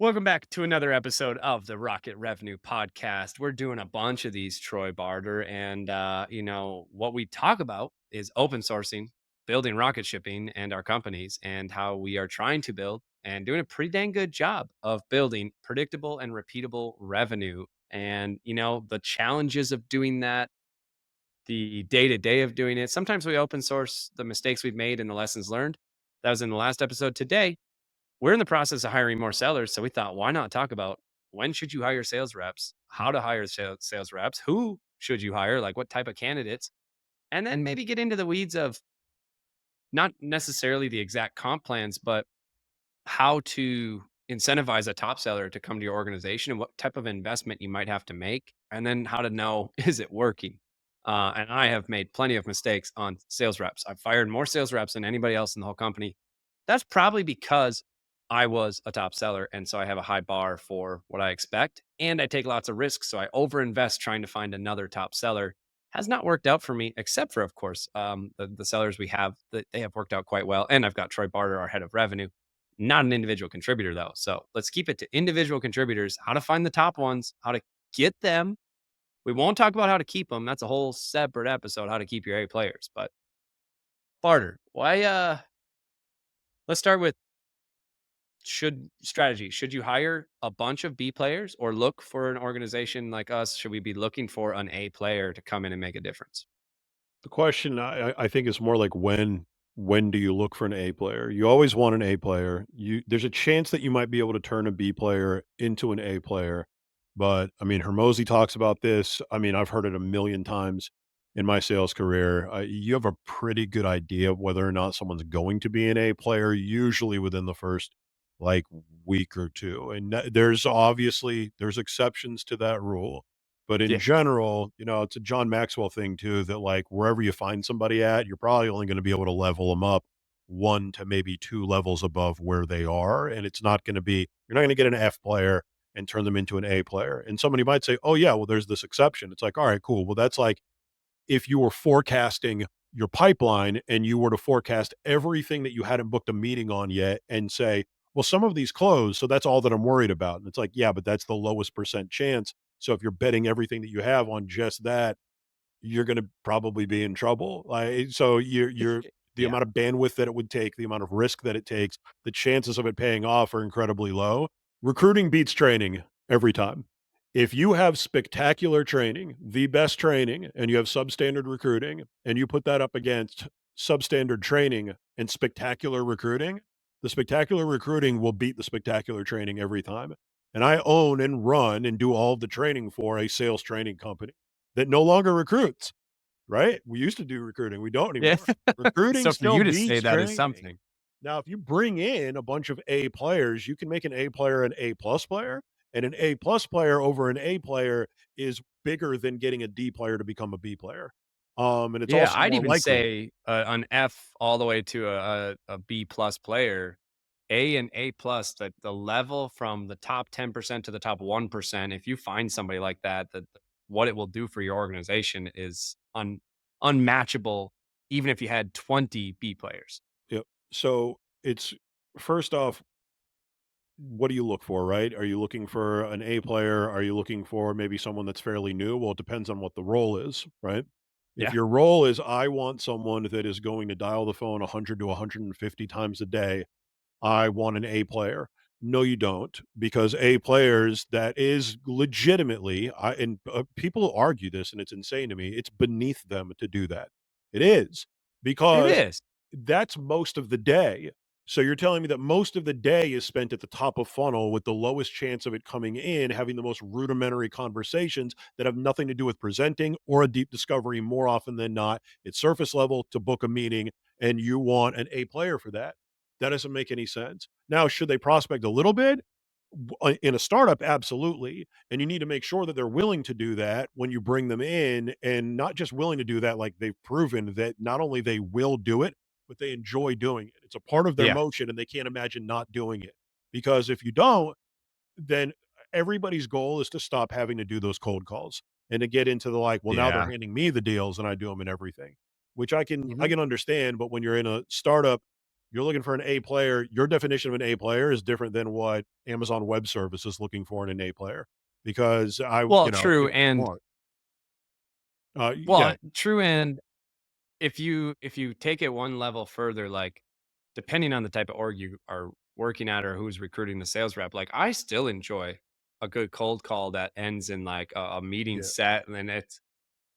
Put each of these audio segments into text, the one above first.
Welcome back to another episode of the Rocket Revenue Podcast. We're doing a bunch of these, Troy Barter, and what we talk about is open sourcing, building rocket shipping, and our companies, and how we are trying to build and doing a pretty dang good job of building predictable and repeatable revenue. And the challenges of doing that, the day to day of doing it. Sometimes we open source the mistakes we've made and the lessons learned. That was in the last episode. Today, we're in the process of hiring more sellers, so we thought, why not talk about when should you hire sales reps, how to hire sales reps, who should you hire, like what type of candidates, and then maybe get into the weeds of not necessarily the exact comp plans, but how to incentivize a top seller to come to your organization and what type of investment you might have to make, and then how to know is it working. And I have made plenty of mistakes on sales reps. I've fired more sales reps than anybody else in the whole company. That's probably because I was a top seller. And so I have a high bar for what I expect. And I take lots of risks. So I overinvest trying to find another top seller. Has not worked out for me, except for, of course, the sellers we have, that they have worked out quite well. And I've got Troy Barter, our head of revenue, not an individual contributor, though. So let's keep it to individual contributors, how to find the top ones, how to get them. We won't talk about how to keep them. That's a whole separate episode, how to keep your A players. But Barter, why let's start with should you hire a bunch of B players or look for an organization like us? Should we be looking for an A player to come in and make a difference? The question I think is more like when do you look for an A player? You always want an A player. There's a chance that you might be able to turn a B player into an A player, but I mean Hermosi talks about this. I mean I've heard it a million times in my sales career. You have a pretty good idea of whether or not someone's going to be an A player usually within the first like week or two. And there's exceptions to that rule, but in Yeah. general, it's a John Maxwell thing too that like wherever you find somebody at, you're probably only going to be able to level them up one to maybe two levels above where they are. And you're not going to get an F player and turn them into an A player. And somebody might say, oh, yeah, well, there's this exception. It's like, all right, cool. Well, that's like if you were forecasting your pipeline and you were to forecast everything that you hadn't booked a meeting on yet and say, well, some of these closed, so that's all that I'm worried about. And it's like, yeah, but that's the lowest percent chance. So if you're betting everything that you have on just that, you're going to probably be in trouble. Like, so the Yeah. amount of bandwidth that it would take, the amount of risk that it takes, the chances of it paying off are incredibly low. Recruiting beats training every time. If you have spectacular training, the best training, and you have substandard recruiting, and you put that up against substandard training and spectacular recruiting, the spectacular recruiting will beat the spectacular training every time. And I own and run and do all of the training for a sales training company that no longer recruits, right? We used to do recruiting. We don't Yeah. anymore. Recruiting So for still you to say beats that is training. something. Now, if you bring in a bunch of A players, you can make an A player an A plus player, and an A plus player over an A player is bigger than getting a D player to become a B player. And it's Yeah, also I'd more even likely. say an F all the way to a B plus player. A and A plus, the level from the top 10% to the top 1%, if you find somebody like that, what it will do for your organization is unmatchable, even if you had 20 B players. Yep. So it's first off, what do you look for, right? Are you looking for an A player? Are you looking for maybe someone that's fairly new? Well, it depends on what the role is, right? If Yeah. your role is I want someone that is going to dial the phone 100 to 150 times a day, I want an A player. No, you don't, because A players that is legitimately, people argue this and it's insane to me. It's beneath them to do that. It is It because is. that's most of the day. So you're telling me that most of the day is spent at the top of funnel with the lowest chance of it coming in, having the most rudimentary conversations that have nothing to do with presenting or a deep discovery more often than not. It's surface level to book a meeting, and you want an A player for that. That doesn't make any sense. Now, should they prospect a little bit? In a startup, absolutely. And you need to make sure that they're willing to do that when you bring them in, and not just willing to do that, like they've proven that not only they will do it, but they enjoy doing it. It's a part of their Yeah. motion and they can't imagine not doing it. Because if you don't, then everybody's goal is to stop having to do those cold calls and to get into the like, well, now they're Yeah. handing me the deals and I do them and everything, which I Mhm. can understand. But when you're in a startup, You're looking for an A player. Your definition of an A player is different than what Amazon Web Service is looking for in an A player because Well, true come and on. well, Yeah, true and if you take it one level further, like depending on the type of org you are working at or who's recruiting the sales rep, like I still enjoy a good cold call that ends in like a meeting yeah, set. And then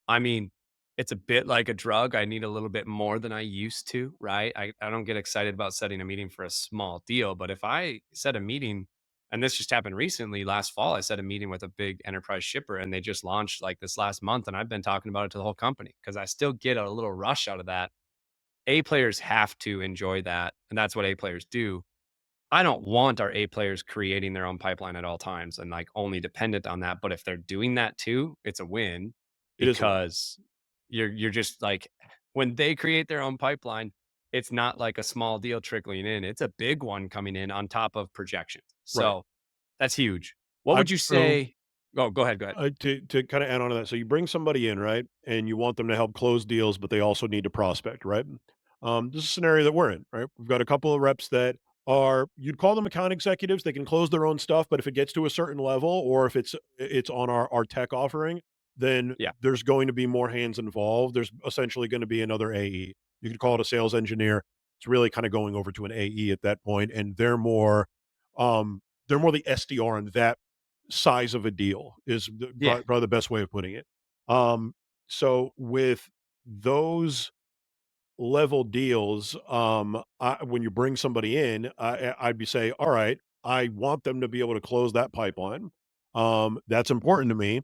I mean, it's a bit like a drug. I need a little bit more than I used to, right? I don't get excited about setting a meeting for a small deal. But if I set a meeting, and this just happened recently, last fall, I set a meeting with a big enterprise shipper and they just launched like this last month. And I've been talking about it to the whole company because I still get a little rush out of that. A players have to enjoy that. And that's what A players do. I don't want our A players creating their own pipeline at all times and like only dependent on that. But if they're doing that too, it's a win it is a win. because you're just like when they create their own pipeline, it's not like a small deal trickling in. It's a big one coming in on top of projections. Right. So that's huge. What I've would you so say? Oh, go ahead. Go ahead. to kind of add on to that, so you bring somebody in, right, and you want them to help close deals, but they also need to prospect, right? This is a scenario that we're in, right? We've got a couple of reps that are you'd call them account executives. They can close their own stuff, but if it gets to a certain level, or if it's on our tech offering, then Yeah. there's going to be more hands involved. There's essentially going to be another AE. You could call it a sales engineer. It's really kind of going over to an AE at that point, and they're more the SDR in that size of a deal is Yeah. probably the best way of putting it. Um, so with those level deals, when you bring somebody in, I'd be say, all right, I want them to be able to close that pipeline. That's important to me.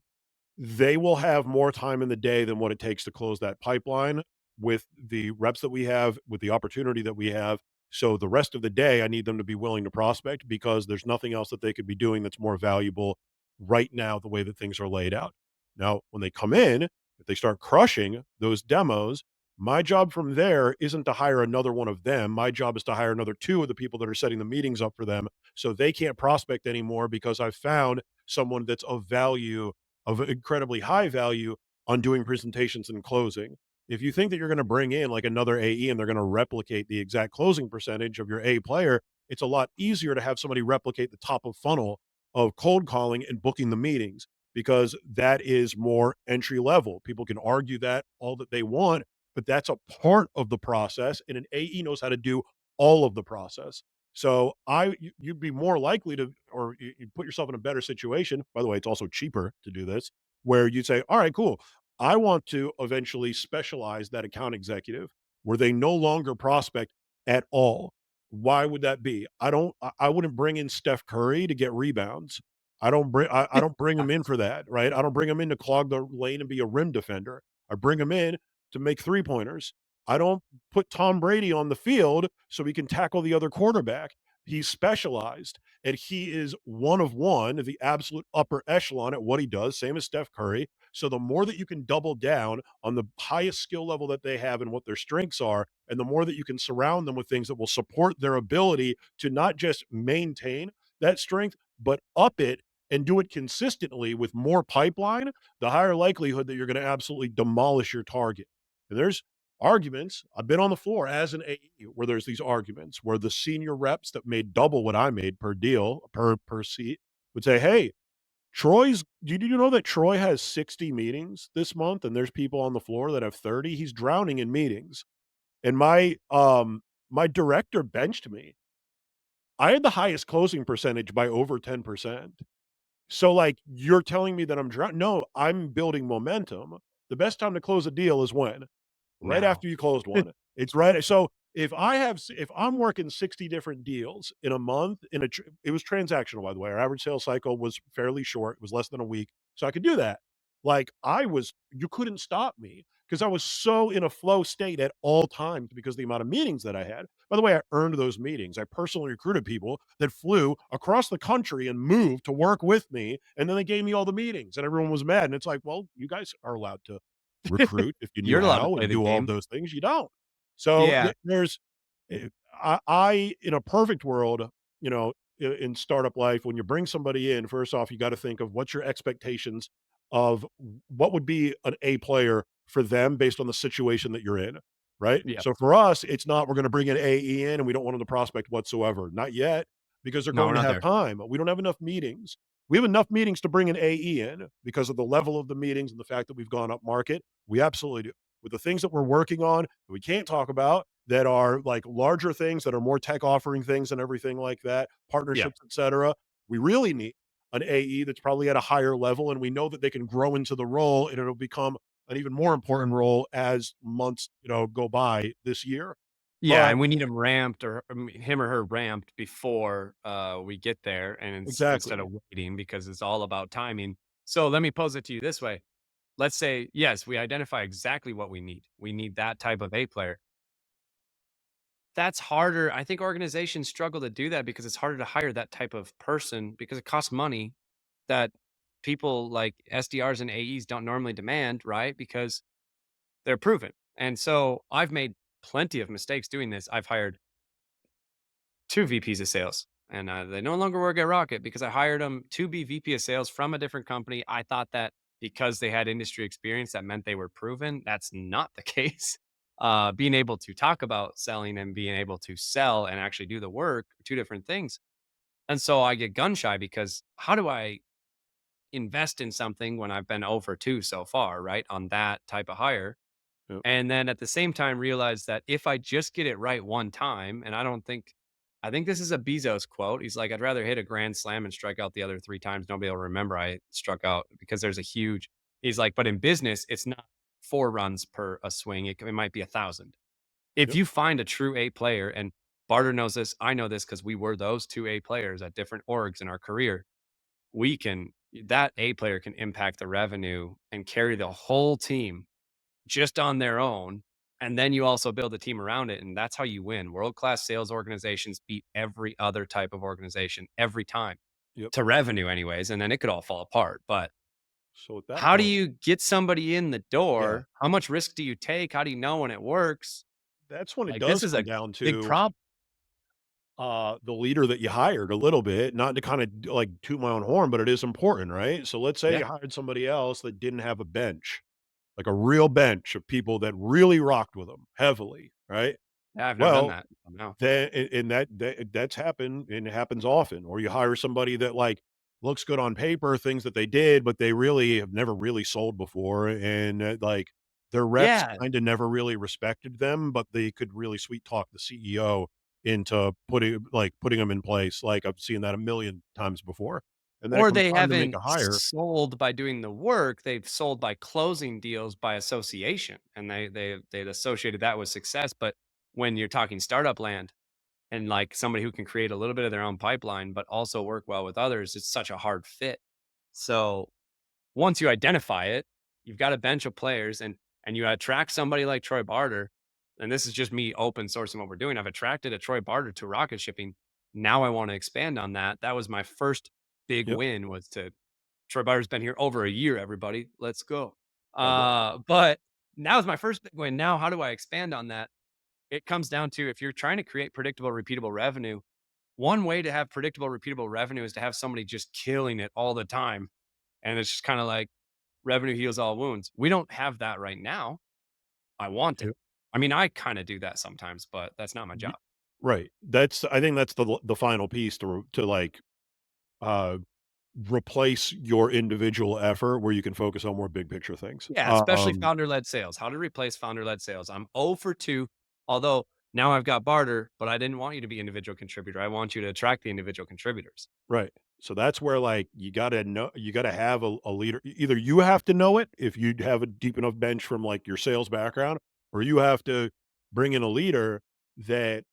They will have more time in the day than what it takes to close that pipeline with the reps that we have, with the opportunity that we have. So the rest of the day, I need them to be willing to prospect because there's nothing else that they could be doing that's more valuable right now, the way that things are laid out. Now, when they come in, if they start crushing those demos, my job from there isn't to hire another one of them. My job is to hire another two of the people that are setting the meetings up for them so they can't prospect anymore because I've found someone that's of value of incredibly high value on doing presentations and closing. If you think that you're going to bring in like another AE and they're going to replicate the exact closing percentage of your A player, it's a lot easier to have somebody replicate the top of funnel of cold calling and booking the meetings because that is more entry level. People can argue that all that they want, but that's a part of the process and an AE knows how to do all of the process. So you'd be more likely to, or you put yourself in a better situation. By the way, it's also cheaper to do this, where you'd say, "All right, cool. I want to eventually specialize that account executive where they no longer prospect at all." Why would that be? I wouldn't bring in Steph Curry to get rebounds. I don't bring him in for that, right? I don't bring him in to clog the lane and be a rim defender. I bring him in to make three pointers. I don't put Tom Brady on the field so he can tackle the other quarterback. He's specialized and he is one of one, the absolute upper echelon at what he does, same as Steph Curry. So the more that you can double down on the highest skill level that they have and what their strengths are, and the more that you can surround them with things that will support their ability to not just maintain that strength, but up it and do it consistently with more pipeline, the higher likelihood that you're going to absolutely demolish your target. And there's arguments. I've been on the floor as an AE where there's these arguments where the senior reps that made double what I made per deal, per seat, would say, "Hey, did you know that Troy has 60 meetings this month and there's people on the floor that have 30? He's drowning in meetings." And my director benched me. I had the highest closing percentage by over 10%. So, like, you're telling me that I'm no, I'm building momentum. The best time to close a deal is when? Right Now. after you closed one. It's right so if I'm working 60 different deals in a month in a tr it was transactional, by the way. Our average sales cycle was fairly short. It was less than a week, so I could do that. Like, you couldn't stop me because I was so in a flow state at all times because of the amount of meetings that I had. By the way, I earned those meetings. I personally recruited people that flew across the country and moved to work with me, and then they gave me all the meetings, and everyone was mad, and it's like, "Well, you guys are allowed to recruit if you knew You're allowed to how play and the do all of game. those things, you don't. So Yeah. there's I in a perfect world, you know, in startup life, when you bring somebody in, first off, you got to think of what's your expectations of what would be an A player for them based on the situation that you're in, right? Yep. So for us, it's not we're going to bring an AE in and we don't want them to prospect whatsoever. Not yet, because they're No, we're going to not have there. time. We don't have enough meetings. We have enough meetings to bring an AE in because of the level of the meetings and the fact that we've gone up market. We absolutely do. With the things that we're working on that we can't talk about that are like larger things that are more tech offering things and everything like that, Yeah. partnerships, etc. We really need an AE that's probably at a higher level, and we know that they can grow into the role, and it'll become an even more important role as months, go by this year. Yeah, But and we need him ramped or him or her ramped before, we get there, and instead exactly. of waiting because it's all about timing. So let me pose it to you this way. Let's say, yes, we identify exactly what we need. We need that type of A player. That's harder. I think organizations struggle to do that because it's harder to hire that type of person because it costs money that people like SDRs and AEs don't normally demand, right? Because they're proven. And so I've made plenty of mistakes doing this. I've hired 2 VPs of sales, and, they no longer work at Rocket because I hired them to be VP of sales from a different company. I thought that because they had industry experience, that meant they were proven. That's not the case. Being able to talk about selling and being able to sell and actually do the work are 2 different things. And so I get gun shy because how do I invest in something when I've been over 2 so far, right, on that type of hire? Yep, And then at the same time realize that if I just get it right one time, and I think this is a Bezos quote. He's like, I'd rather hit a grand slam and strike out the other 3 times. Nobody will remember I struck out because there's a huge, he's like, but in business, it's not 4 runs per a swing. It might be 1,000. If yep, you find a true A player, and Barter knows this, I know this because we were those 2 A players at different orgs in our career. We can, that A player can impact the revenue and carry the whole team just on their own. And then you also build a team around it. And that's how you win. World class sales organizations beat every other type of organization every time yep. to revenue, anyways. And then it could all fall apart. But So at that how do point, you get somebody in the yeah, door? How much risk do you take? How do you know when it works? that's when it Like, this does is come a down big to problem. the leader that you hired a little bit, not to kind of like toot my own horn, but it is important, right? So let's say Yeah. you hired somebody else that didn't have a bench, like a real bench of people that really rocked with them heavily, right? Yeah. I've never done Well, that. No. then and that's happened and it happens often. Or you hire somebody that like looks good on paper, things that they did, but they really have never really sold before, and like their reps Yeah. kind of never really respected them, but they could really sweet talk the CEO into putting them in place. Like I've seen that a million times before. And then it Or comes they time to make haven't a hire. sold by doing the work, they've sold by closing deals by association, and they'd associated that with success, but when you're talking startup land and, like, somebody who can create a little bit of their own pipeline, but also work well with others, it's such a hard fit. So, once you identify it, you've got a bench of players and you attract somebody like Troy Barter, and this is just me open sourcing what we're doing. I've attracted a Troy Barter to rocket shipping. Now I wanna expand on that. That was my first big Yep. win was to Troy Barter's been here over a year, everybody. Let's go. God bless. But now is my first big win. Now, how do I expand on that? It comes down to if you're trying to create predictable, repeatable revenue, one way to have predictable, repeatable revenue is to have somebody just killing it all the time. And it's just kind of like revenue heals all wounds. We don't have that right now. I want it. Yep. I mean, I kind of do that sometimes, but that's not my Ye job. Right. I think that's the final piece to like, uh, replace your individual effort where you can focus on more big picture things. Yeah, especially founder-led sales. How to replace founder-led sales. I'm 0 for 2, although now I've got Barter, but I didn't want you to be individual contributor. I want you to attract the individual contributors. Right. So that's where like you gotta have a leader. Either you have to know it if you have a deep enough bench from like your sales background, or you have to bring in a leader that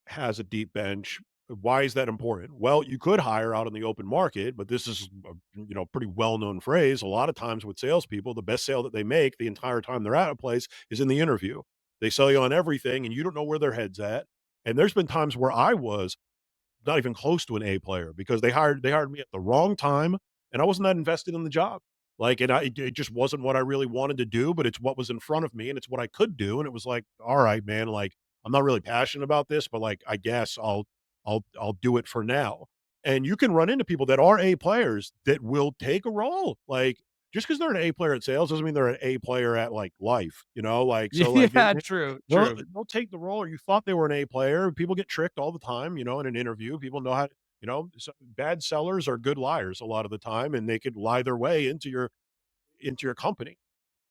has a deep bench. Why is that important? Well, you could hire out in the open market, but this is a pretty well known phrase. A lot of times with salespeople, the best sale that they make the entire time they're at a place is in the interview. They sell you on everything, and you don't know where their head's at. And there's been times where I was not even close to an A player because they hired me at the wrong time, and I wasn't that invested in the job. Like, and it just wasn't what I really wanted to do, but it's what was in front of me, and it's what I could do, and it was like, "All right, man, like, I'm not really passionate about this, but, like, I guess I'll do it for now." And you can run into people that are A players that will take a role. Like, just because 'cause they're an A player at sales doesn't mean they're an A player at, like, life, like, so, like, Yeah, true, they'll true. they'll take the role, or you thought they were an A player. People get tricked all the time, in an interview. People know how bad sellers are good liars a lot of the time, and they could lie their way into your company.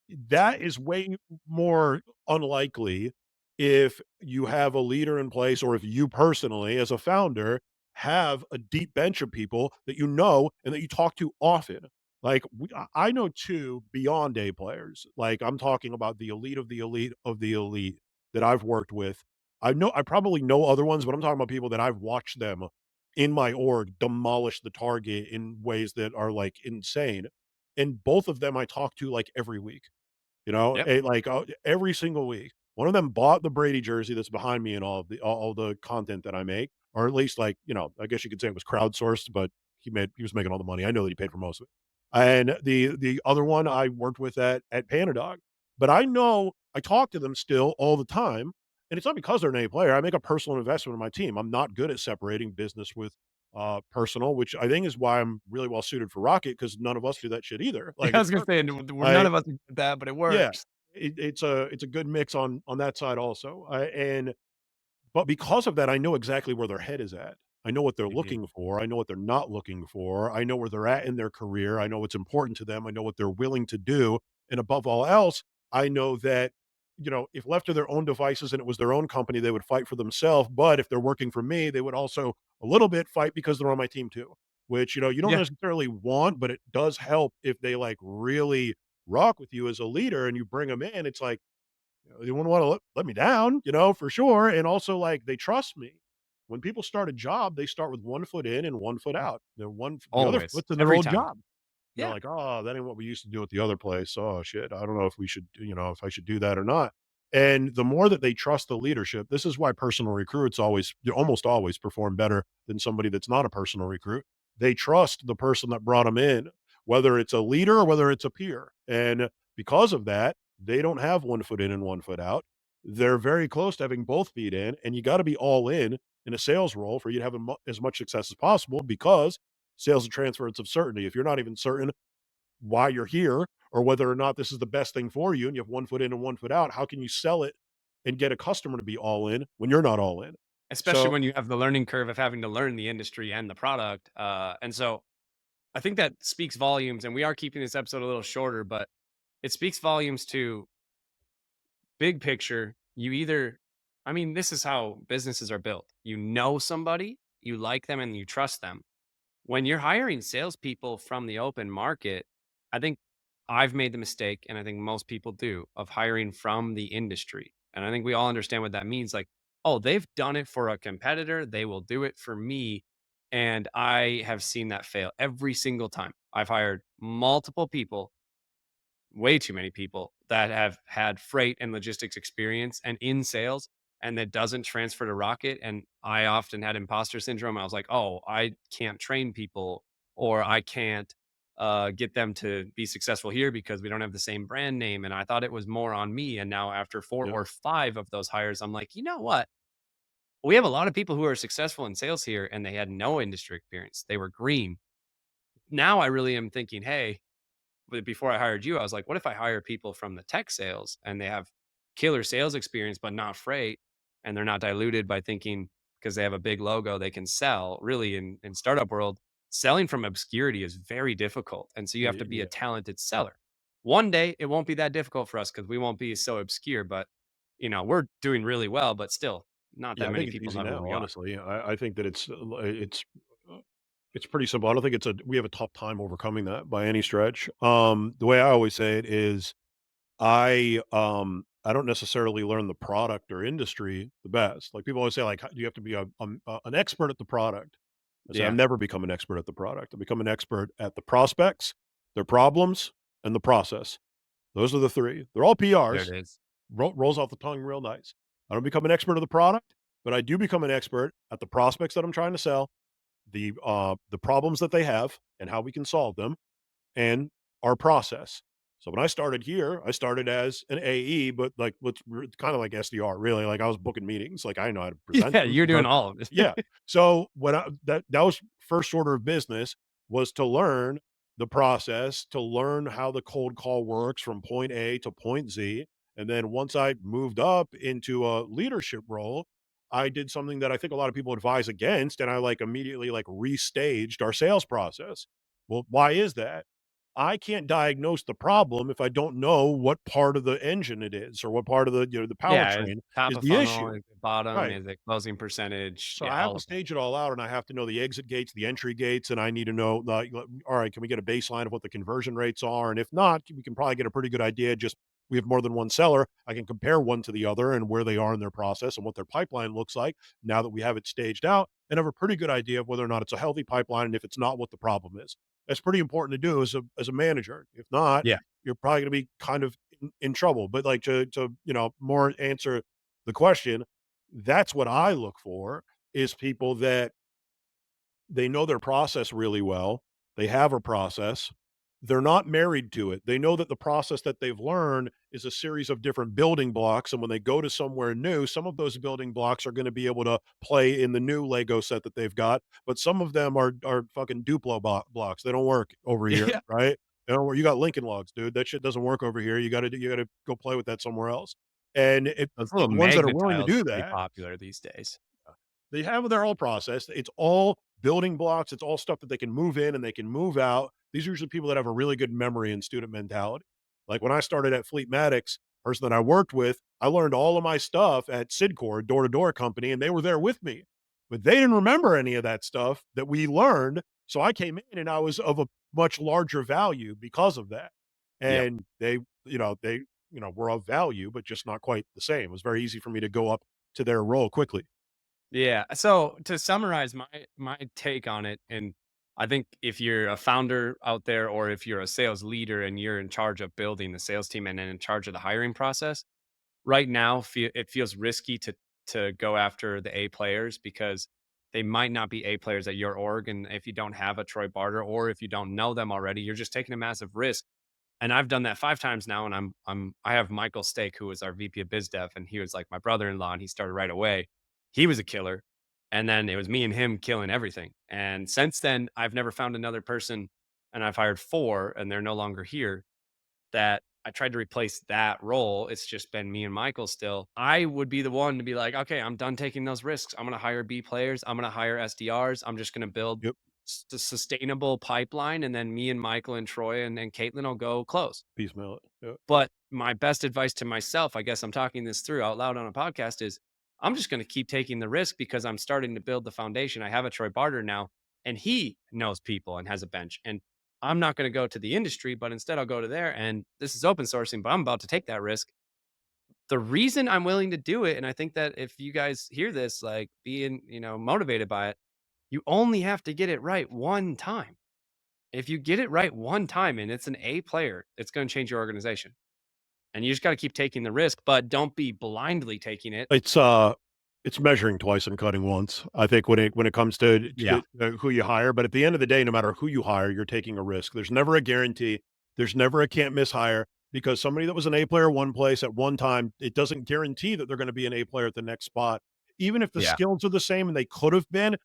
That is way more unlikely if you have a leader in place, or if you personally, as a founder, have a deep bench of people that you know and that you talk to often. Like, I know two beyond A players. Like, I'm talking about the elite of the elite of the elite that I've worked with. I probably know other ones, but I'm talking about people that I've watched them in my org demolish the target in ways that are, like, insane. And both of them I talk to, like, every week. Yep. Like, every single week. One of them bought the Brady jersey that's behind me and all the content that I make, or at least, like, I guess you could say it was crowdsourced, but he was making all the money. I know that he paid for most of it. And the other one I worked with at Panadog. But I know I talk to them still all the time, and it's not because they're an A player. I make a personal investment in my team. I'm not good at separating business with, personal, which I think is why I'm really well suited for Rocket, because none of us do that shit either. Yeah, Like, I it's was gonna say, perfect. we're none I of us are good that, but it yeah, works. it's a good mix on that side also, and but because of that, I know exactly where their head is at. I know what they're Mhm. looking for. I know what they're not looking for. I know where they're at in their career. I know what's important to them. I know what they're willing to do. And above all else, I know that, if left to their own devices and it was their own company, they would fight for themselves. But if they're working for me, they would also a little bit fight because they're on my team too, which, you don't Yeah, necessarily want, but it does help if they, like, really rock with you as a leader and you bring them in. It's like, they wouldn't wanna let me down, for sure, and also, like, they trust me. When people start a job, they start with 1 foot in and 1 foot out. The other always, foot's in their every old time. job. They're Yeah. like, "Oh, that ain't what we used to do at the other place. Oh, shit. I don't know if we should if I should do that or not." And the more that they trust the leadership, this is why personal recruits almost always perform better than somebody that's not a personal recruit. They trust the person that brought them in, whether it's a leader or whether it's a peer. And because of that, they don't have 1 foot in and 1 foot out. They're very close to having both feet in, and you gotta be all in a sales role for you to have as much success as possible, because sales and transference of certainty. If you're not even certain why you're here or whether or not this is the best thing for you, and you have 1 foot in and 1 foot out, how can you sell it and get a customer to be all in when you're not all in? Especially So, when you have the learning curve of having to learn the industry and the product, and so I think that speaks volumes, and we are keeping this episode a little shorter, but it speaks volumes to big picture. You either I mean, this is how businesses are built. You know somebody, you like them, and you trust them. When you're hiring salespeople from the open market, I think I've made the mistake, and I think most people do, of hiring from the industry. And I think we all understand what that means. Like, oh, they've done it for a competitor, they will do it for me. And I have seen that fail every single time. I've hired multiple people, way too many people that have had freight and logistics experience and in sales, and that doesn't transfer to Rocket. And I often had imposter syndrome. I was like, oh, I can't train people, or I can't get them to be successful here because we don't have the same brand name. And I thought it was more on me. And now, after four yeah, or five of those hires, I'm like, you know what? We have a lot of people who are successful in sales here and they had no industry experience. They were green. Now I really am thinking, hey, but before I hired you, I was like, what if I hire people from the tech sales and they have killer sales experience, but not freight, and they're not diluted by thinking because they have a big logo they can sell. Really, in startup world, selling from obscurity is very difficult, and so you have to be a yeah. talented seller. One day it won't be that difficult for us because we won't be so obscure, but we're doing really well, but still not that Yeah, I many think it's people easy know who now, we are. honestly. I think that uh, it's pretty simple. I don't think we have a tough time overcoming that by any stretch. The way I always say it is I don't necessarily learn the product or industry the best. Like, people always say, like, "Do you have to be an expert at the product?" I say, "I've Yeah, never become an expert at the product. I become an expert at the prospects, their problems, and the process. Those are the 3. They're all there it PRs, is. rolls off the tongue real nice. I don't become an expert of the product, but I do become an expert at the prospects that I'm trying to sell, the problems that they have and how we can solve them, and our process. So when I started here, I started as an AE, but, like, kind of like SDR, really. Like, I was booking meetings. Like, I know how to present Yeah, them. you're doing all of Yeah. it. So when that was first order of business, was to learn the process to learn how the cold call works from point A to point Z. And then once I moved up into a leadership role, I did something that I think a lot of people advise against, and I like immediately like restaged our sales process. Well, why is that? I can't diagnose the problem if I don't know what part of the engine it is or what part of the, the Yeah, is powertrain top is of the funnel, issue. is it bottom, Right. is it closing percentage? So I Yeah, have all to of that. stage it all out, and I have to know the exit gates, the entry gates, and I need to know, like, all right, can we get a baseline of what the conversion rates are? And if not, we can probably get a pretty good idea. Just we have more than one seller. I can compare one to the other and where they are in their process and what their pipeline looks like now that we have it staged out, and have a pretty good idea of whether or not it's a healthy pipeline and if it's not, what the problem is. That's pretty important to do as a manager. If not, Yeah. you're probably going to be kind of in trouble. But like to more answer the question, that's what I look for is people that they know their process really well. They have a process. They're not married to it. They know that the process that they've learned is a series of different building blocks. And when they go to somewhere new, some of those building blocks are going to be able to play in the new Lego set that they've got. But some of them are fucking Duplo blocks. They don't work over here, Yeah. right? They don't work. You got Lincoln Logs, dude. That shit doesn't work over here. You got to go play with that somewhere else. And Those little the ones that are magnet willing to tiles are do pretty that, popular these days. they have their whole process. It's all building blocks. It's all stuff that they can move in and they can move out. These are usually people that have a really good memory and student mentality. Like when I started at Fleetmatics, person that I worked with, I learned all of my stuff at Sidcore, door to door company, and they were there with me. But they didn't remember any of that stuff that we learned. So I came in and I was of a much larger value because of that. Yep. And were of value, but just not quite the same. It was very easy for me to go up to their role quickly. Yeah. So to summarize my take on it, and I think if you're a founder out there or if you're a sales leader and you're in charge of building the sales team and then in charge of the hiring process, right now it feels risky to go after the A players because they might not be A players at your org. And if you don't have a Troy Barter or if you don't know them already, you're just taking a massive risk. And I've done that 5 times now, and I have Michael Stake, who was our VP of biz dev, and he was like my brother-in-law, and he started right away. He was a killer, and then it was me and him killing everything. And since then, I've never found another person, and I've hired 4, and they're no longer here, that I tried to replace that role. It's just been me and Michael still. I would be the one to be like, "Okay, I'm done taking those risks. I'm gonna hire B players. I'm gonna hire SDRs. I'm just gonna build Yep. the sustainable pipeline, and then me and Michael and Troy and Caitlin will go close." Piecemeal it. Yep. But my best advice to myself, I guess I'm talking this through out loud on a podcast, is I'm just going to keep taking the risk because I'm starting to build the foundation. I have a Troy Barter now, and he knows people and has a bench. And I'm not going to go to the industry, but instead I'll go to there. And this is open sourcing, but I'm about to take that risk. The reason I'm willing to do it, and I think that if you guys hear this, like being, motivated by it, you only have to get it right one time. If you get it right one time and it's an A player, it's going to change your organization. And you just gotta keep taking the risk, but don't be blindly taking it. It's measuring twice and cutting once. I think when it comes to Yeah. who you hire, but at the end of the day, no matter who you hire, you're taking a risk. There's never a guarantee. There's never a can't miss hire because somebody that was an A player one place at one time, it doesn't guarantee that they're going to be an A player at the next spot. Even if the Yeah. skills are the same and they could have been,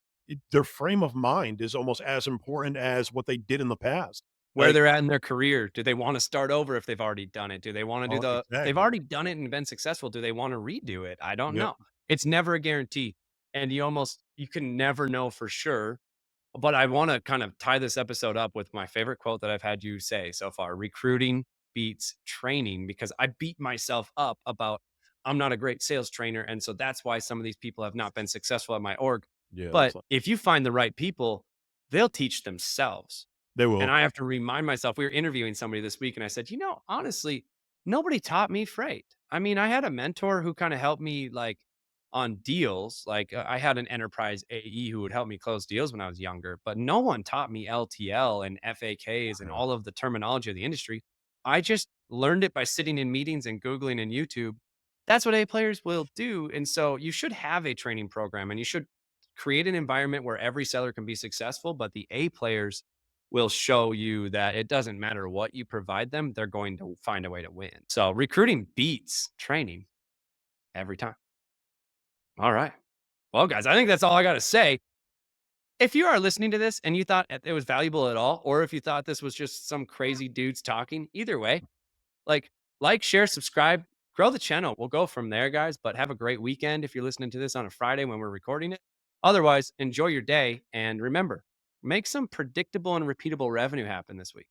their frame of mind is almost as important as what they did in the past. Where Like, they're at in their career. Do they wanna start over if they've already done it? Do they wanna do oh, the if they've exactly. already done it and been successful, do they wanna redo it? I don't Yep. know. It's never a guarantee, and you can never know for sure. But I wanna kind of tie this episode up with my favorite quote that I've had you say so far: "Recruiting beats training," because I beat myself up about, I'm not a great sales trainer, and so that's why some of these people have not been successful at my org. Yeah, that's But like if you find the right people, they'll teach themselves. they And will. I have to remind myself, we were interviewing somebody this week and I said, honestly, nobody taught me freight. I mean, I had a mentor who kind of helped me like on deals. Like I had an enterprise AE who would help me close deals when I was younger, but no one taught me LTL and FAKs and Yeah. all of the terminology of the industry. I just learned it by sitting in meetings and Googling and YouTube. That's what A players will do. And so you should have a training program and you should create an environment where every seller can be successful, but the A players will show you that it doesn't matter what you provide them, they're going to find a way to win. So recruiting beats training every time. All right. Well, guys, I think that's all I got to say. If you are listening to this and you thought it was valuable at all, or if you thought this was just some crazy dudes talking, either way, like, share, subscribe, grow the channel. We'll go from there, guys. But have a great weekend if you're listening to this on a Friday when we're recording it. Otherwise, enjoy your day and remember, make some predictable and repeatable revenue happen this week.